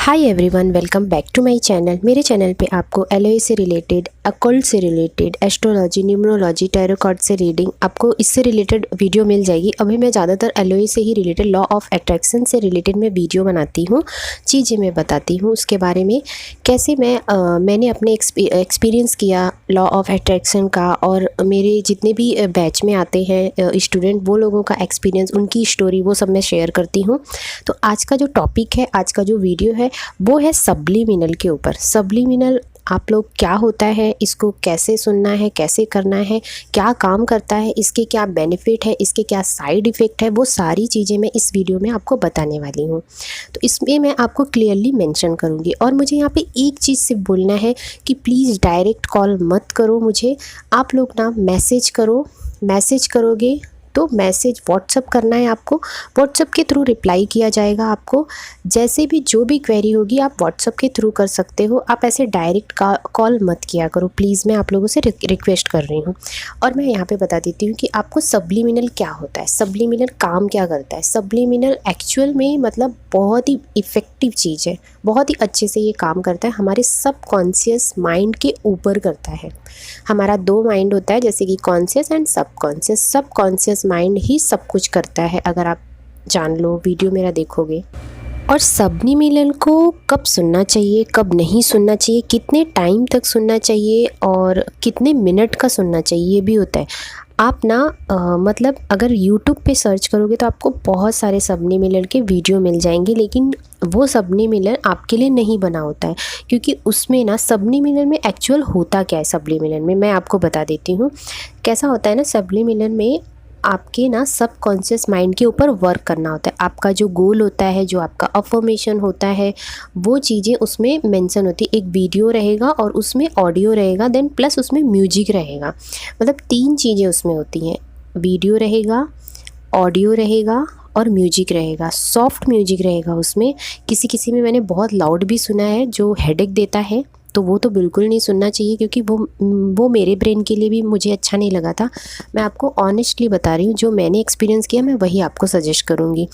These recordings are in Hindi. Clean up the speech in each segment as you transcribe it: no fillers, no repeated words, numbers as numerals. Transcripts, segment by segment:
Hi everyone, welcome back to my channel. मेरे चैनल पे आपको एलओए से रिलेटेड, अकल्ट से related, astrology, numerology, tarot card से रीडिंग, आपको इससे रिलेटेड वीडियो मिल जाएगी। अभी मैं ज़्यादातर एलओए से ही रिलेटेड, लॉ ऑफ अट्रैक्शन से रिलेटेड मैं वीडियो बनाती हूँ, चीज़ें मैं बताती हूँ उसके बारे में, कैसे मैंने अपने एक्सपीरियंस किया लॉ ऑफ अट्रैक्शन का, और मेरे जितने भी बैच में आते हैं स्टूडेंट, वो लोगों का एक्सपीरियंस, उनकी स्टोरी, वो सब मैं शेयर करती हूँ। तो आज का जो टॉपिक है, आज का जो वीडियो है, वो है सब्लिमिनल के ऊपर। सब्लिमिनल आप लोग क्या होता है, इसको कैसे सुनना है, कैसे करना है, क्या काम करता है, इसके क्या बेनिफिट है, इसके क्या साइड इफ़ेक्ट है, वो सारी चीज़ें मैं इस वीडियो में आपको बताने वाली हूँ। तो इसमें मैं आपको क्लियरली मेंशन करूँगी। और मुझे यहाँ पे एक चीज़ सिर्फ बोलना है कि प्लीज़ डायरेक्ट कॉल मत करो मुझे, आप लोग ना मैसेज करो। मैसेज करोगे तो मैसेज व्हाट्सअप करना है आपको, व्हाट्सअप के थ्रू रिप्लाई किया जाएगा आपको। जैसे भी जो भी क्वेरी होगी आप व्हाट्सअप के थ्रू कर सकते हो, आप ऐसे डायरेक्ट कॉल मत किया करो प्लीज़, मैं आप लोगों से रिक्वेस्ट कर रही हूँ। और मैं यहाँ पे बता देती हूँ कि आपको सब्लिमिनल क्या होता है, सब्लिमिनल काम क्या करता है। सब्लिमिनल एक्चुअल में मतलब बहुत ही इफ़ेक्टिव चीज़ है, बहुत ही अच्छे से ये काम करता है, हमारे सबकॉन्शियस माइंड के ऊपर करता है। हमारा दो माइंड होता है, जैसे कि conscious and subconscious. Subconscious mind ही सब कुछ करता है, अगर आप जान लो, वीडियो मेरा देखोगे। और सब्लिमिनल को कब सुनना चाहिए, कब नहीं सुनना चाहिए, कितने टाइम तक सुनना चाहिए और कितने मिनट का सुनना चाहिए, ये भी होता है। आप ना मतलब अगर YouTube पे सर्च करोगे तो आपको बहुत सारे सब्लिमिनल के वीडियो मिल जाएंगे, लेकिन वो सब्लिमिनल आपके लिए नहीं बना होता है, क्योंकि उसमें ना सब्लिमिनल में एक्चुअल होता क्या है। सब्लिमिनल में मैं आपको बता देती हूँ कैसा होता है ना। सब्लिमिनल में आपके ना सबकॉन्शियस माइंड के ऊपर वर्क करना होता है। आपका जो गोल होता है, जो आपका अफर्मेशन होता है, वो चीज़ें उसमें मेंशन होती है। एक वीडियो रहेगा और उसमें ऑडियो रहेगा, देन प्लस उसमें म्यूजिक रहेगा। मतलब तीन चीज़ें उसमें होती हैं, वीडियो रहेगा, ऑडियो रहेगा और म्यूजिक रहेगा। सॉफ्ट म्यूजिक रहेगा उसमें। किसी किसी में मैंने बहुत लाउड भी सुना है जो हेडेक देता है, तो वो तो बिल्कुल नहीं सुनना चाहिए, क्योंकि वो मेरे ब्रेन के लिए भी मुझे अच्छा नहीं लगा था। मैं आपको ऑनेस्टली बता रही हूँ, जो मैंने एक्सपीरियंस किया मैं वही आपको सजेस्ट करूँगी।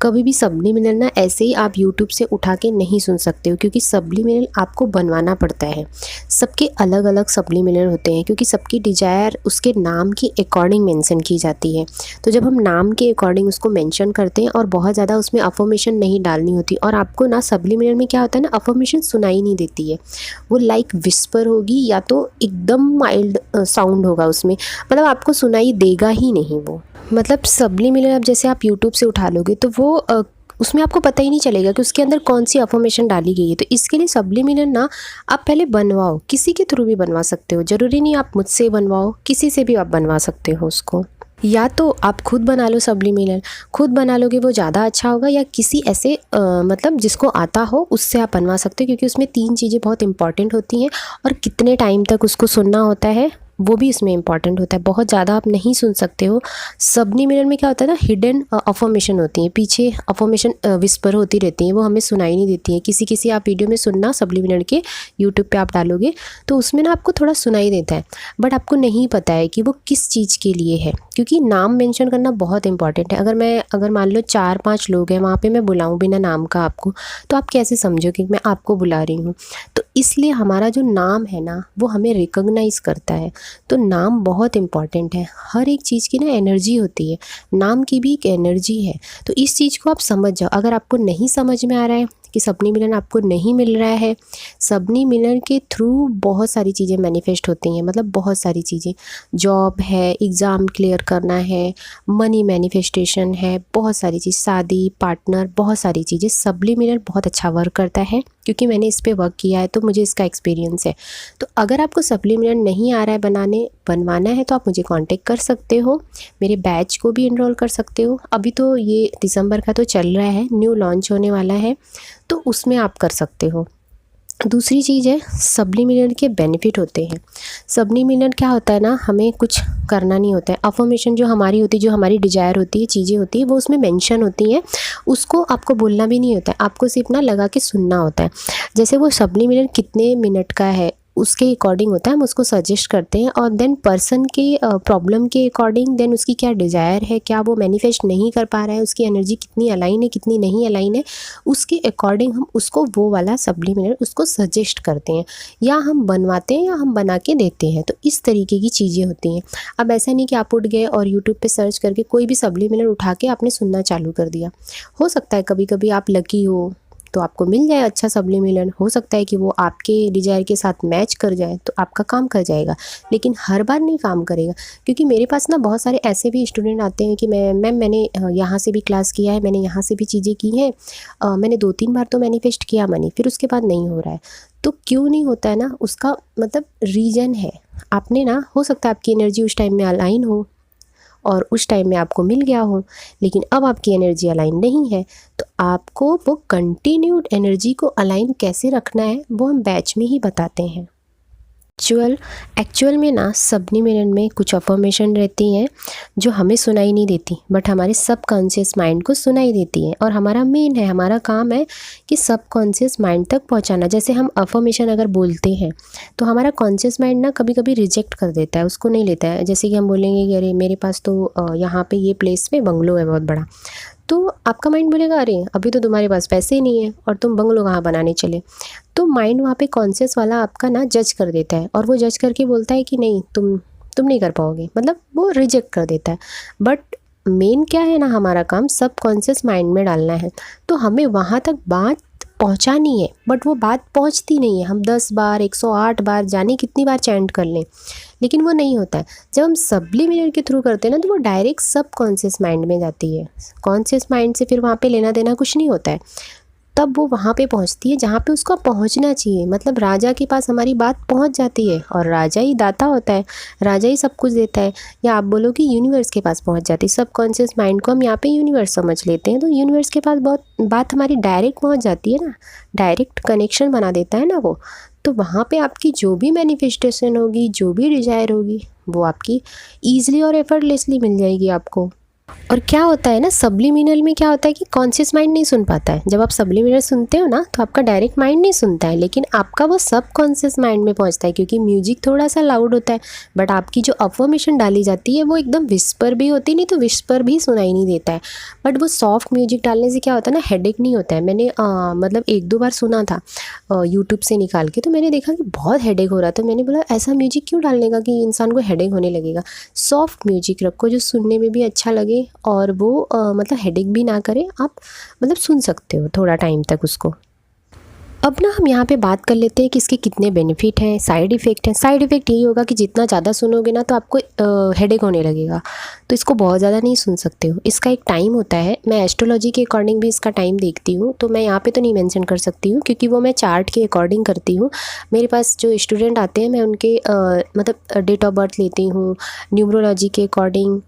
कभी भी सब्लिमिनल ना ऐसे ही आप यूट्यूब से उठा के नहीं सुन सकते हो, क्योंकि सब्लिमिनल आपको बनवाना पड़ता है। सबके अलग अलग सब्लिमिनल होते हैं, क्योंकि सबकी डिजायर उसके नाम के अकॉर्डिंग मेंशन की जाती है। तो जब हम नाम के अकॉर्डिंग उसको मेंशन करते हैं और बहुत ज़्यादा उसमें अफर्मेशन नहीं डालनी होती, और आपको ना सब्लिमिनल में क्या होता है ना, अफर्मेशन सुनाई नहीं देती है, वो लाइक विस्पर होगी या तो एकदम माइल्ड साउंड होगा उसमें, मतलब आपको सुनाई देगा ही नहीं वो। मतलब सब्लिमिनल अब जैसे आप यूट्यूब से उठा लोगे तो वो उसमें आपको पता ही नहीं चलेगा कि उसके अंदर कौन सी अफर्मेशन डाली गई है। तो इसके लिए सब्लिमिनल ना आप पहले बनवाओ, किसी के थ्रू भी बनवा सकते हो, ज़रूरी नहीं आप मुझसे बनवाओ, किसी से भी आप बनवा सकते हो उसको। या तो आप खुद बना लो सब्लिमिनल, खुद बना लोगे वो ज़्यादा अच्छा होगा, या किसी ऐसे मतलब जिसको आता हो उससे आप बनवा सकते हो, क्योंकि उसमें तीन चीज़ें बहुत इंपॉर्टेंट होती हैं। और कितने टाइम तक उसको सुनना होता है वो भी इसमें इंपॉर्टेंट होता है। बहुत ज़्यादा आप नहीं सुन सकते हो। सब्लिमिनल में क्या होता है ना, हिडन अफर्मेशन होती है, पीछे अफर्मेशन विस्पर होती रहती हैं, वो हमें सुनाई नहीं देती है। किसी किसी आप वीडियो में सुनना सब्लिमिनल के, यूट्यूब पे आप डालोगे तो उसमें ना आपको थोड़ा सुनाई देता है, बट आपको नहीं पता है कि वो किस चीज़ के लिए है, क्योंकि नाम मेंशन करना बहुत इंपॉर्टेंट है। अगर मान लो 4-5 लोग हैं वहाँ पे, मैं बुलाऊँ बिना नाम का आपको, तो आप कैसे समझोगे कि मैं आपको बुला रही हूँ। तो इसलिए हमारा जो नाम है ना, वो हमें रिकॉग्नाइज़ करता है। तो नाम बहुत इम्पॉर्टेंट है। हर एक चीज़ की ना एनर्जी होती है, नाम की भी एक एनर्जी है। तो इस चीज़ को आप समझ जाओ। अगर आपको नहीं समझ में आ रहा है कि सब्लिमिनल आपको नहीं मिल रहा है, सब्लिमिनल के थ्रू बहुत सारी चीज़ें मैनिफेस्ट होती हैं, मतलब बहुत सारी चीज़ें, जॉब है, एग्ज़ाम क्लियर करना है, मनी मैनिफेस्टेशन है, बहुत सारी चीज़, शादी, पार्टनर, बहुत सारी चीज़ें। सब्लिमिनल बहुत अच्छा वर्क करता है, क्योंकि मैंने इस पे वर्क किया है तो मुझे इसका एक्सपीरियंस है। तो अगर आपको सब्लिमिनल नहीं आ रहा है बनवाना है तो आप मुझे कांटेक्ट कर सकते हो, मेरे बैच को भी इनरोल कर सकते हो। अभी तो ये दिसंबर का तो चल रहा है, न्यू लॉन्च होने वाला है, तो उसमें आप कर सकते हो। दूसरी चीज़ है, सब्लिमिनल के बेनिफिट होते हैं। सब्लिमिनल क्या होता है ना, हमें कुछ करना नहीं होता है। अफर्मेशन जो हमारी होती है, जो हमारी डिजायर होती है, चीज़ें होती है, वो उसमें मेंशन होती हैं, उसको आपको बोलना भी नहीं होता है, आपको सिर्फ ना लगा के सुनना होता है। जैसे वो सब्लिमिनल कितने मिनट का है, उसके अकॉर्डिंग होता है, हम उसको सजेस्ट करते हैं। और देन पर्सन के प्रॉब्लम के अकॉर्डिंग, देन उसकी क्या डिज़ायर है, क्या वो मैनिफेस्ट नहीं कर पा रहा है, उसकी एनर्जी कितनी अलाइन है कितनी नहीं अलाइन है, उसके अकॉर्डिंग हम उसको वो वाला सब्लिमिनल उसको सजेस्ट करते हैं, या हम बनवाते हैं या हम बना के देते हैं। तो इस तरीके की चीज़ें होती हैं। अब ऐसा नहीं कि आप उठ गए और यूट्यूब पे सर्च करके कोई भी सब्लिमिनल उठा के आपने सुनना चालू कर दिया। हो सकता है कभी कभी आप लकी हो तो आपको मिल जाए अच्छा सब्लिमिनल, हो सकता है कि वो आपके डिज़ायर के साथ मैच कर जाए तो आपका काम कर जाएगा, लेकिन हर बार नहीं काम करेगा। क्योंकि मेरे पास ना बहुत सारे ऐसे भी स्टूडेंट आते हैं कि मैंने यहाँ से भी क्लास किया है, मैंने यहाँ से भी चीज़ें की हैं, मैंने 2-3 बार तो मैनिफेस्ट किया मनी, फिर उसके बाद नहीं हो रहा है। तो क्यों नहीं होता है ना, उसका मतलब रीज़न है। आपने ना, हो सकता है आपकी एनर्जी उस टाइम में अलाइन हो और उस टाइम में आपको मिल गया हो, लेकिन अब आपकी एनर्जी अलाइन नहीं है। तो आपको वो कंटिन्यूड एनर्जी को अलाइन कैसे रखना है वो हम बैच में ही बताते हैं। एक्चुअल में ना सब्लिमिनल में कुछ अफर्मेशन रहती हैं जो हमें सुनाई नहीं देती, बट हमारे सबकॉन्शियस माइंड को सुनाई देती हैं। और हमारा मेन है, हमारा काम है कि सबकॉन्शियस माइंड तक पहुंचाना। जैसे हम अफर्मेशन अगर बोलते हैं तो हमारा कॉन्शियस माइंड ना कभी कभी रिजेक्ट कर देता है, उसको नहीं लेता है। जैसे कि हम बोलेंगे कि अरे मेरे पास तो यहाँ पे ये प्लेस में बंगलो है बहुत बड़ा, तो आपका माइंड बोलेगा अरे अभी तो तुम्हारे पास पैसे ही नहीं है और तुम बंगलो कहाँ बनाने चले। तो माइंड वहाँ पे कॉन्शियस वाला आपका ना जज कर देता है, और वो जज करके बोलता है कि नहीं तुम नहीं कर पाओगे, मतलब वो रिजेक्ट कर देता है। बट मेन क्या है ना, हमारा काम सब कॉन्शियस माइंड में डालना है। तो हमें वहाँ तक बात पहुँचानी है, बट वो बात पहुँचती नहीं है। हम 10 बार 108 बार जाने कितनी बार चैंट कर लें, लेकिन वो नहीं होता है। जब हम सब्लिमिनल के थ्रू करते हैं ना तो वो डायरेक्ट सब कॉन्शियस माइंड में जाती है। कॉन्शियस माइंड से फिर वहाँ पे लेना देना कुछ नहीं होता है। तब वो वहाँ पे पहुँचती है जहाँ पे उसको पहुँचना चाहिए। मतलब राजा के पास हमारी बात पहुँच जाती है, और राजा ही दाता होता है, राजा ही सब कुछ देता है। या आप बोलो कि यूनिवर्स के पास पहुँच जाती है। सब कॉन्शियस माइंड को हम यहाँ पे यूनिवर्स समझ लेते हैं, तो यूनिवर्स के पास बहुत बात हमारी डायरेक्ट पहुँच जाती है ना, डायरेक्ट कनेक्शन बना देता है ना वो। तो वहाँ पे आपकी जो भी मैनिफेस्टेशन होगी, जो भी डिज़ायर होगी, वो आपकी ईजिली और एफर्टलेसली मिल जाएगी आपको। और क्या होता है ना, सब्लिमिनल में क्या होता है कि कॉन्शियस माइंड नहीं सुन पाता है। जब आप सब्लिमिनल सुनते हो ना तो आपका डायरेक्ट माइंड नहीं सुनता है, लेकिन आपका वो सब कॉन्शियस माइंड में पहुंचता है, क्योंकि म्यूजिक थोड़ा सा लाउड होता है। बट आपकी जो अफर्मेशन डाली जाती है वो एकदम विस्पर भी होती, नहीं तो विस्पर भी सुनाई नहीं देता है। बट वो सॉफ्ट म्यूजिक डालने से क्या होता है ना, हेडेक नहीं होता है। मैंने मतलब 1-2 बार सुना था यूट्यूब से निकाल के, तो मैंने देखा कि बहुत हेडेक हो रहा था। मैंने बोला ऐसा म्यूजिक क्यों डालने का कि इंसान को हेडेक होने लगेगा। सॉफ्ट म्यूजिक रखो जो सुनने में भी अच्छा लगे और वो मतलब हेडेक भी ना करे, आप मतलब सुन सकते हो थोड़ा टाइम तक उसको। अब ना हम यहाँ पे बात कर लेते हैं कि इसके कितने बेनिफिट हैं, साइड इफ़ेक्ट हैं। साइड इफ़ेक्ट यही होगा कि जितना ज़्यादा सुनोगे ना तो आपको हेडेक होने लगेगा, तो इसको बहुत ज़्यादा नहीं सुन सकते हो। इसका एक टाइम होता है, मैं एस्ट्रोलॉजी के अकॉर्डिंग भी इसका टाइम देखती हूँ, तो मैं यहाँ पे तो नहीं मेंशन कर सकती हूँ क्योंकि वो मैं चार्ट के अकॉर्डिंग करती हूँ। मेरे पास जो स्टूडेंट आते हैं मैं उनके मतलब डेट ऑफ बर्थ लेती हूँ, न्यूमरोलॉजी के अकॉर्डिंग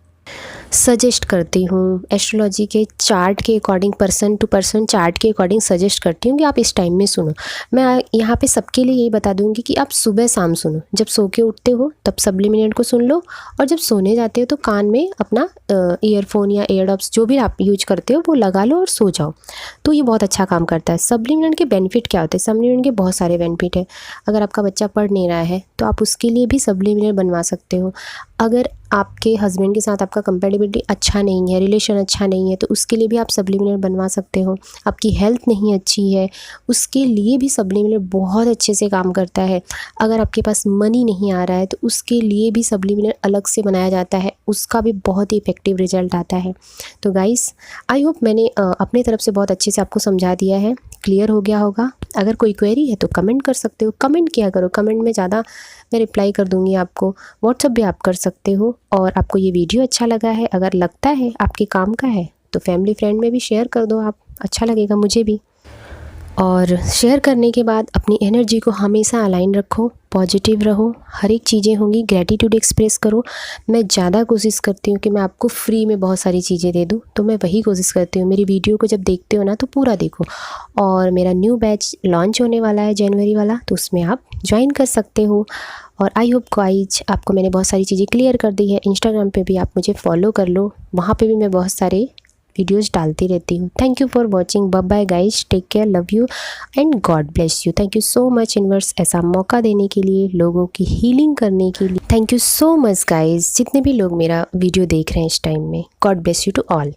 सजेस्ट करती हूँ, एस्ट्रोलॉजी के चार्ट के according, person to person chart के अकॉर्डिंग सजेस्ट करती हूँ कि आप इस टाइम में सुनो। मैं यहाँ पे सबके लिए यही बता दूँगी कि आप सुबह शाम सुनो। जब सो के उठते हो तब सब्लिमिनल को सुन लो, और जब सोने जाते हो तो कान में अपना ईयरफोन या एयरडॉप्स जो भी आप यूज करते हो वो लगा लो और सो जाओ। तो ये बहुत अच्छा काम करता है। सब्लिमिनल के बेनिफिट क्या होते हैं? सब्लिमिनल के बहुत सारे बेनिफिट है। अगर आपका बच्चा पढ़ नहीं रहा है तो आप उसके लिए भी सब्लिमिनल बनवा सकते हो। अगर आपके हस्बैंड के साथ आपका कंपैटिबिलिटी अच्छा नहीं है, रिलेशन अच्छा नहीं है, तो उसके लिए भी आप सब्लिमिनल बनवा सकते हो। आपकी हेल्थ नहीं अच्छी है, उसके लिए भी सब्लिमिनल बहुत अच्छे से काम करता है। अगर आपके पास मनी नहीं आ रहा है तो उसके लिए भी सब्लिमिनल अलग से बनाया जाता है, उसका भी बहुत ही इफेक्टिव रिजल्ट आता है। तो गाइस, आई होप मैंने अपने तरफ से बहुत अच्छे से आपको समझा दिया है, क्लियर हो गया होगा। अगर कोई क्वेरी है तो कमेंट कर सकते हो, कमेंट किया करो, कमेंट में ज़्यादा मैं रिप्लाई कर दूँगी आपको। व्हाट्सअप भी आप कर सकते हो। और आपको ये वीडियो अच्छा लगा है, अगर लगता है आपके काम का है तो फैमिली फ्रेंड में भी शेयर कर दो आप, अच्छा लगेगा मुझे भी। और शेयर करने के बाद अपनी एनर्जी को हमेशा अलाइन रखो, पॉजिटिव रहो, हर एक चीज़ें होंगी, ग्रैटिट्यूड एक्सप्रेस करो। मैं ज़्यादा कोशिश करती हूँ कि मैं आपको फ्री में बहुत सारी चीज़ें दे दूँ, तो मैं वही कोशिश करती हूँ। मेरी वीडियो को जब देखते हो ना तो पूरा देखो। और मेरा न्यू बैच लॉन्च होने वाला है जनवरी वाला, तो उसमें आप ज्वाइन कर सकते हो। और आई होप गाइज आपको मैंने बहुत सारी चीज़ें क्लियर कर दी है। इंस्टाग्राम पे भी आप मुझे फॉलो कर लो, वहाँ पे भी मैं बहुत सारे वीडियोज़ डालती रहती हूँ। Thank you for watching. Bye bye guys, take care, love you and God bless you. Thank you so much universe ऐसा मौका देने के लिए, लोगों की हीलिंग करने के लिए। Thank you so much guys, जितने भी लोग मेरा वीडियो देख रहे हैं इस टाइम में। God bless you to all.